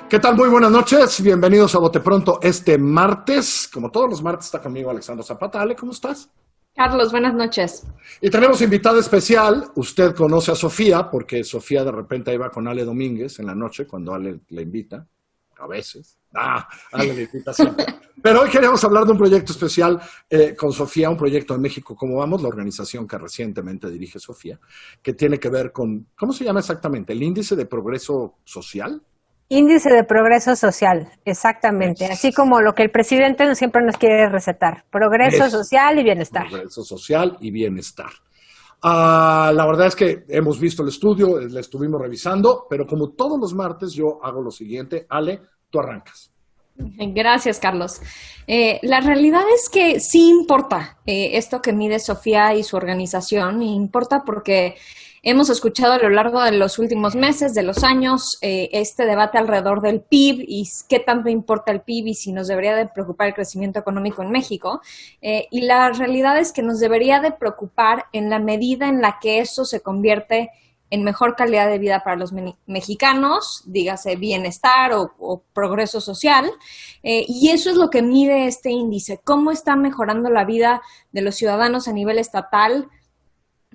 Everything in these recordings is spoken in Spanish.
¿Qué tal? Muy buenas noches. Bienvenidos a Bote Pronto este martes. Como todos los martes está conmigo Alexandra Zapata. Ale, ¿cómo estás? Carlos, buenas noches. Y tenemos invitada especial. Usted conoce a Sofía, porque Sofía de repente ahí va con Ale Domínguez en la noche, cuando Ale le invita. A veces. Ale le invita siempre. Pero hoy queremos hablar de un proyecto especial con Sofía, un proyecto en México Cómo Vamos, la organización que recientemente dirige Sofía, que tiene que ver con, ¿cómo se llama exactamente? ¿El Índice de Progreso Social? Índice de progreso social, exactamente. Así como lo que el presidente siempre nos quiere recetar. Progreso social y bienestar. Progreso social y bienestar. La verdad es que hemos visto el estudio, lo estuvimos revisando, pero como todos los martes yo hago lo siguiente. Ale, tú arrancas. Gracias, Carlos. La realidad es que sí importa esto que mide Sofía y su organización. Importa porque hemos escuchado a lo largo de los últimos meses, de los años, este debate alrededor del PIB y qué tanto importa el PIB y si nos debería de preocupar el crecimiento económico en México. Y la realidad es que nos debería de preocupar en la medida en la que eso se convierte en mejor calidad de vida para los mexicanos, dígase bienestar o progreso social, y eso es lo que mide este índice, cómo está mejorando la vida de los ciudadanos a nivel estatal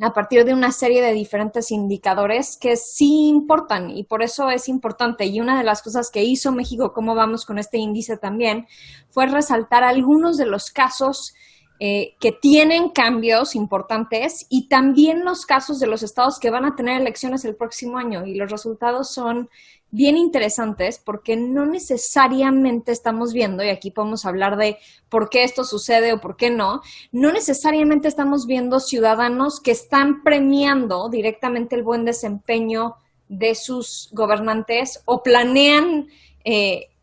a partir de una serie de diferentes indicadores que sí importan y por eso es importante. Y una de las cosas que hizo México Cómo Vamos con este índice también fue resaltar algunos de los casos que tienen cambios importantes y también los casos de los estados que van a tener elecciones el próximo año. Y los resultados son bien interesantes porque no necesariamente estamos viendo, y aquí podemos hablar de por qué esto sucede o por qué no necesariamente estamos viendo ciudadanos que están premiando directamente el buen desempeño de sus gobernantes o planean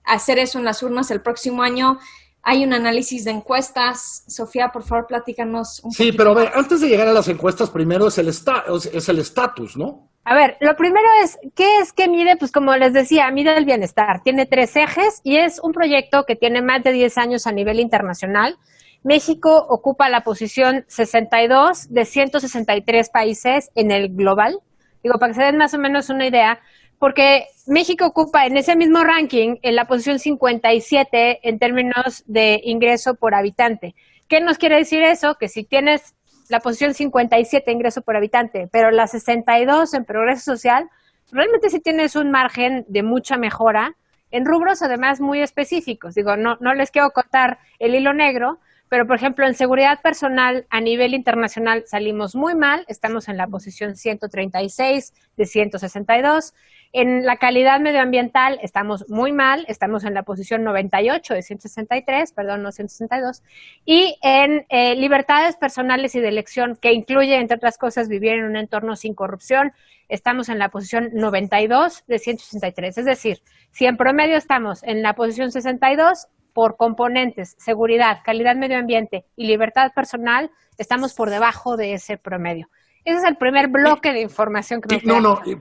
hacer eso en las urnas el próximo año. Hay un análisis de encuestas. Sofía, por favor, platícanos un poquito. Sí, pero a ver, antes de llegar a las encuestas, primero es el estatus, ¿no? A ver, lo primero es, ¿qué es que mide? Pues como les decía, mide el bienestar. Tiene 3 ejes y es un proyecto que tiene más de 10 años a nivel internacional. México ocupa la posición 62 de 163 países en el global. Digo, para que se den más o menos una idea, porque México ocupa en ese mismo ranking en la posición 57 en términos de ingreso por habitante. ¿Qué nos quiere decir eso? Que si tienes la posición 57 ingreso por habitante, pero la 62 en progreso social, realmente sí tienes un margen de mucha mejora en rubros además muy específicos. Digo, no les quiero contar el hilo negro, pero por ejemplo en seguridad personal a nivel internacional salimos muy mal, estamos en la posición 136 de 162. En la calidad medioambiental estamos muy mal, estamos en la posición 98 de 162. Y en libertades personales y de elección, que incluye, entre otras cosas, vivir en un entorno sin corrupción, estamos en la posición 92 de 163. Es decir, si en promedio estamos en la posición 62, por componentes, seguridad, calidad medioambiente y libertad personal, estamos por debajo de ese promedio. Ese es el primer bloque de información que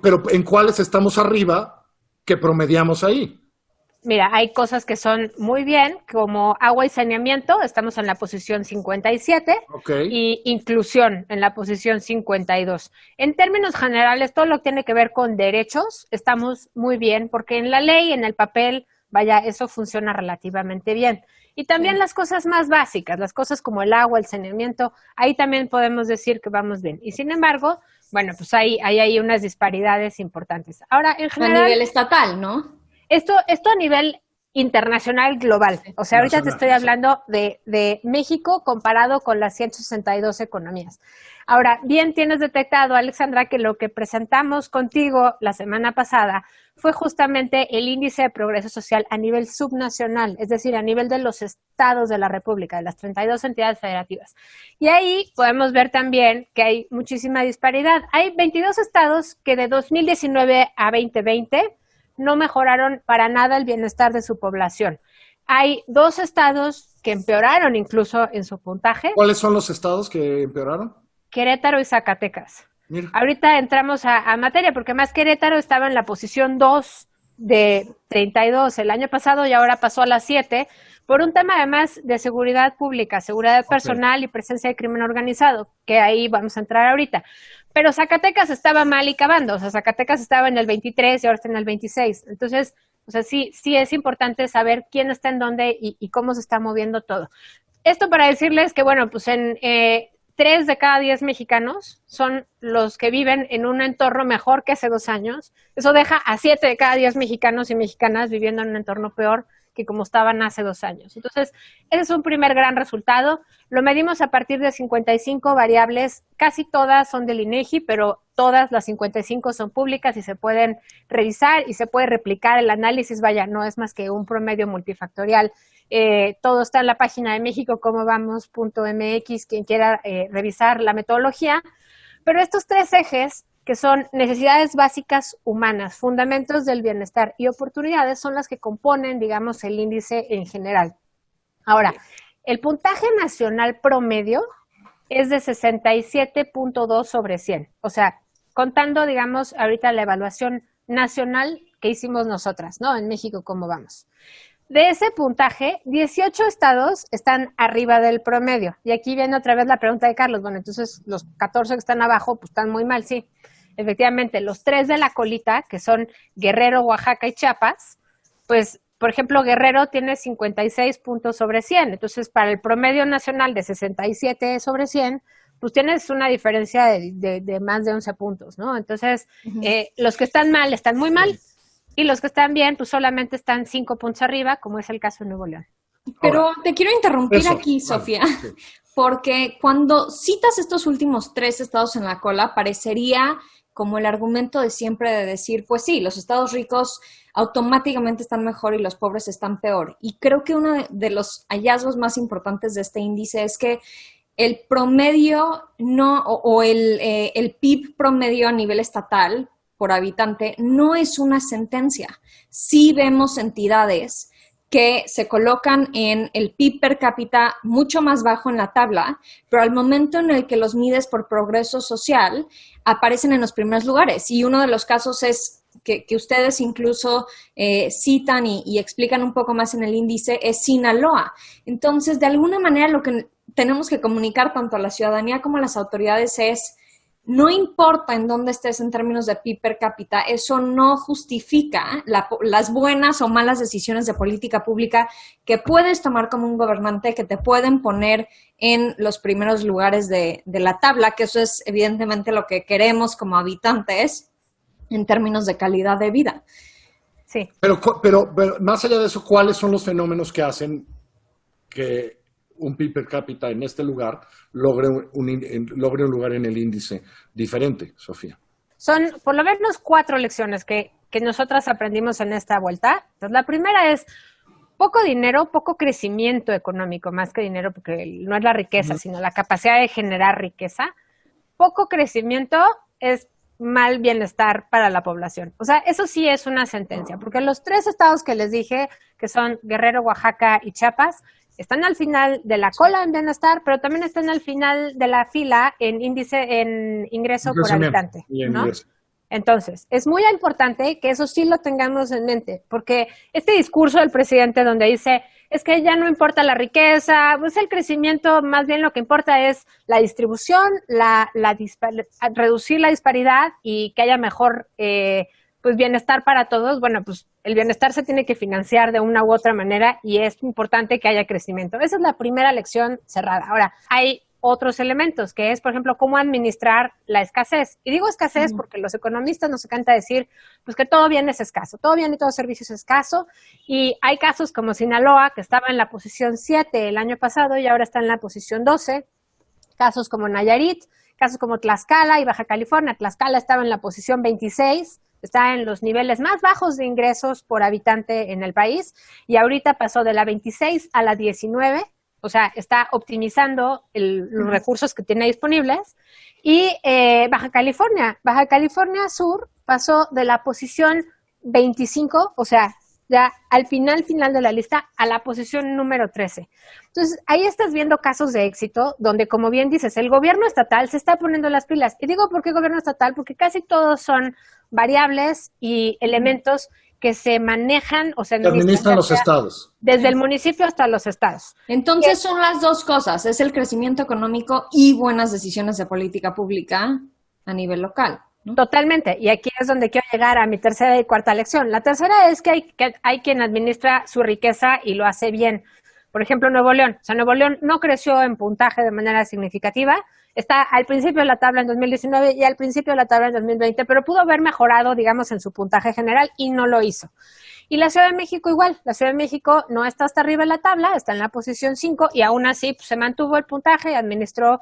pero ¿en cuáles estamos arriba que promediamos ahí? Mira, hay cosas que son muy bien, como agua y saneamiento, estamos en la posición 57, y inclusión en la posición 52. En términos generales, todo lo que tiene que ver con derechos, estamos muy bien, porque en la ley, en el papel, vaya, eso funciona relativamente bien. Y también las cosas más básicas, las cosas como el agua, el saneamiento, ahí también podemos decir que vamos bien. Y sin embargo, bueno, pues hay unas disparidades importantes. Ahora, en general, a nivel estatal, ¿no? Esto a nivel internacional, global. O sea, ahorita te estoy hablando de México comparado con las 162 economías. Ahora, bien tienes detectado, Alexandra, que lo que presentamos contigo la semana pasada fue justamente el índice de progreso social a nivel subnacional, es decir, a nivel de los estados de la República, de las 32 entidades federativas. Y ahí podemos ver también que hay muchísima disparidad. Hay 22 estados que de 2019 a 2020 no mejoraron para nada el bienestar de su población. Hay 2 estados que empeoraron incluso en su puntaje. ¿Cuáles son los estados que empeoraron? Querétaro y Zacatecas. Mira. Ahorita entramos a materia, porque más Querétaro estaba en la posición 2 de 32 el año pasado y ahora pasó a la 7, por un tema además de seguridad pública, seguridad personal y presencia de crimen organizado, que ahí vamos a entrar ahorita. Pero Zacatecas estaba mal y cavando, o sea, Zacatecas estaba en el 23 y ahora está en el 26. Entonces, o sea, sí es importante saber quién está en dónde y cómo se está moviendo todo. Esto para decirles que, bueno, pues en 3 de cada 10 mexicanos son los que viven en un entorno mejor que hace 2 años. Eso deja a 7 de cada 10 mexicanos y mexicanas viviendo en un entorno peor que como estaban hace 2 años. Entonces, ese es un primer gran resultado. Lo medimos a partir de 55 variables, casi todas son del INEGI, pero todas las 55 son públicas y se pueden revisar y se puede replicar el análisis. Vaya, no es más que un promedio multifactorial. Todo está en la página de mexicocomovamos.mx, quien quiera revisar la metodología. Pero estos 3 ejes, que son necesidades básicas humanas, fundamentos del bienestar y oportunidades, son las que componen, digamos, el índice en general. Ahora, el puntaje nacional promedio es de 67.2 sobre 100. O sea, contando, digamos, ahorita la evaluación nacional que hicimos nosotras, ¿no? En México, ¿cómo vamos? De ese puntaje, 18 estados están arriba del promedio. Y aquí viene otra vez la pregunta de Carlos. Bueno, entonces los 14 que están abajo, pues están muy mal, sí. Efectivamente, los 3 de la colita, que son Guerrero, Oaxaca y Chiapas, pues, por ejemplo, Guerrero tiene 56 puntos sobre 100. Entonces, para el promedio nacional de 67 sobre 100, pues tienes una diferencia de más de 11 puntos, ¿no? Entonces, los que están mal están muy mal. Y los que están bien, pues solamente están 5 puntos arriba, como es el caso de Nuevo León. Pero Ahora, te quiero interrumpir eso, aquí, Sofía, porque cuando citas estos últimos 3 estados en la cola, parecería como el argumento de siempre de decir, pues sí, los estados ricos automáticamente están mejor y los pobres están peor. Y creo que uno de los hallazgos más importantes de este índice es que el promedio el PIB promedio a nivel estatal por habitante no es una sentencia. Sí vemos entidades que se colocan en el PIB per cápita mucho más bajo en la tabla, pero al momento en el que los mides por progreso social, aparecen en los primeros lugares. Y uno de los casos es que ustedes incluso citan y explican un poco más en el índice, es Sinaloa. Entonces, de alguna manera, lo que tenemos que comunicar tanto a la ciudadanía como a las autoridades es: no importa en dónde estés en términos de PIB per cápita, eso no justifica las buenas o malas decisiones de política pública que puedes tomar como un gobernante, que te pueden poner en los primeros lugares de la tabla, que eso es evidentemente lo que queremos como habitantes en términos de calidad de vida. Sí. Pero más allá de eso, ¿cuáles son los fenómenos que hacen que un PIB per cápita en este lugar logre un lugar en el índice diferente, Sofía? Son por lo menos 4 lecciones que nosotras aprendimos en esta vuelta. Entonces, la primera es poco dinero, poco crecimiento económico, más que dinero, porque no es la riqueza, sino la capacidad de generar riqueza. Poco crecimiento es mal bienestar para la población. O sea, eso sí es una sentencia, porque los 3 estados que les dije, que son Guerrero, Oaxaca y Chiapas, están al final de la cola en bienestar, pero también están al final de la fila en ingreso por habitante, ¿no? Entonces, es muy importante que eso sí lo tengamos en mente, porque este discurso del presidente donde dice, es que ya no importa la riqueza, pues el crecimiento, más bien lo que importa es la distribución, reducir la disparidad y que haya mejor pues bienestar para todos. Bueno, pues el bienestar se tiene que financiar de una u otra manera y es importante que haya crecimiento. Esa es la primera lección cerrada. Ahora, hay otros elementos, que es, por ejemplo, cómo administrar la escasez. Y digo escasez porque los economistas nos encanta decir pues que todo bien es escaso, todo bien y todo servicio es escaso. Y hay casos como Sinaloa, que estaba en la posición 7 el año pasado y ahora está en la posición 12. Casos como Nayarit, casos como Tlaxcala y Baja California. Tlaxcala estaba en la posición 26, está en los niveles más bajos de ingresos por habitante en el país y ahorita pasó de la 26 a la 19, o sea, está optimizando los recursos que tiene disponibles. Y Baja California Sur pasó de la posición 25, o sea, ya al final de la lista, a la posición número 13. Entonces, ahí estás viendo casos de éxito donde, como bien dices, el gobierno estatal se está poniendo las pilas. Y digo, ¿por qué gobierno estatal? Porque casi todos son variables y elementos que se manejan o se administran los estados. Desde el municipio hasta los estados. Entonces, son las dos cosas, es el crecimiento económico y buenas decisiones de política pública a nivel local, ¿no? Totalmente, y aquí es donde quiero llegar a mi tercera y cuarta lección. La tercera es que hay quien administra su riqueza y lo hace bien. Por ejemplo, Nuevo León. O sea, Nuevo León no creció en puntaje de manera significativa. Está al principio de la tabla en 2019 y al principio de la tabla en 2020, pero pudo haber mejorado, digamos, en su puntaje general y no lo hizo. Y la Ciudad de México igual. La Ciudad de México no está hasta arriba de la tabla, está en la posición 5 y aún así pues, se mantuvo el puntaje y administró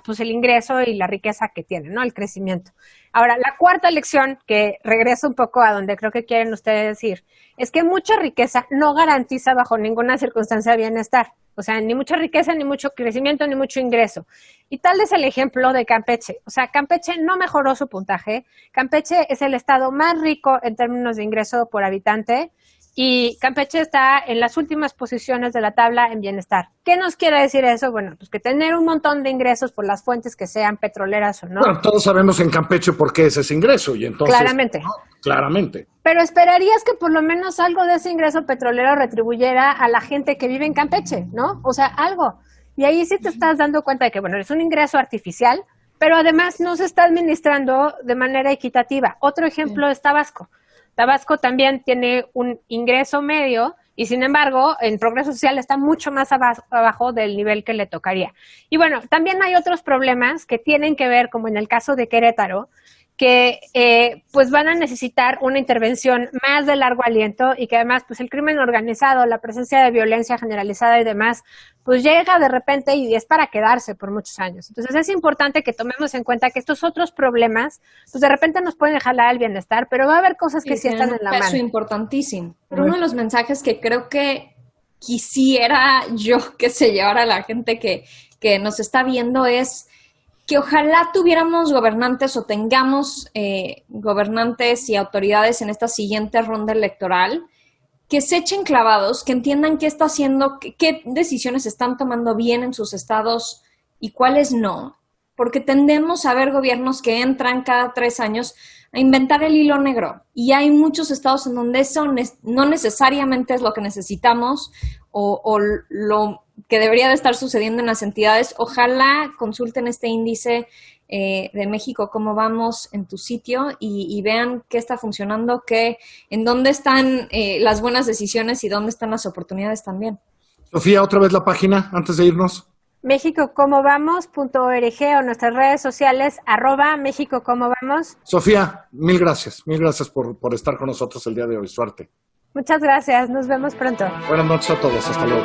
pues el ingreso y la riqueza que tiene, ¿no? El crecimiento. Ahora, la cuarta lección, que regreso un poco a donde creo que quieren ustedes ir, es que mucha riqueza no garantiza bajo ninguna circunstancia bienestar. O sea, ni mucha riqueza, ni mucho crecimiento, ni mucho ingreso. Y tal es el ejemplo de Campeche. O sea, Campeche no mejoró su puntaje. Campeche es el estado más rico en términos de ingreso por habitante. Y Campeche está en las últimas posiciones de la tabla en bienestar. ¿Qué nos quiere decir eso? Bueno, pues que tener un montón de ingresos por las fuentes que sean petroleras o no. Bueno, todos sabemos en Campeche por qué es ese ingreso y entonces... Claramente. ¿no? Claramente. Pero esperarías que por lo menos algo de ese ingreso petrolero retribuyera a la gente que vive en Campeche, ¿no? O sea, algo. Y ahí sí te estás dando cuenta de que, bueno, es un ingreso artificial, pero además no se está administrando de manera equitativa. Otro ejemplo es Tabasco. Tabasco también tiene un ingreso medio y, sin embargo, en progreso social está mucho más abajo del nivel que le tocaría. Y bueno, también hay otros problemas que tienen que ver, como en el caso de Querétaro, que pues van a necesitar una intervención más de largo aliento y que además pues el crimen organizado, la presencia de violencia generalizada y demás, pues llega de repente y es para quedarse por muchos años. Entonces es importante que tomemos en cuenta que estos otros problemas pues de repente nos pueden jalar al bienestar, pero va a haber cosas que sí están en la mano. Eso es importantísimo. Pero uno de los mensajes que creo que quisiera yo que se llevara la gente que nos está viendo es que ojalá tuviéramos gobernantes o tengamos gobernantes y autoridades en esta siguiente ronda electoral que se echen clavados, que entiendan qué está haciendo, qué decisiones están tomando bien en sus estados y cuáles no. Porque tendemos a ver gobiernos que entran cada 3 años a inventar el hilo negro. Y hay muchos estados en donde eso no necesariamente es lo que necesitamos o lo que debería de estar sucediendo en las entidades. Ojalá consulten este índice de México, cómo vamos en tu sitio y vean qué está funcionando, en dónde están las buenas decisiones y dónde están las oportunidades también. Sofía, otra vez la página antes de irnos. MéxicoCómoVamos.org o nuestras redes sociales, @MéxicoCómoVamos. Sofía, mil gracias por estar con nosotros el día de hoy. Suerte. Muchas gracias, nos vemos pronto. Buenas noches a todos, hasta luego.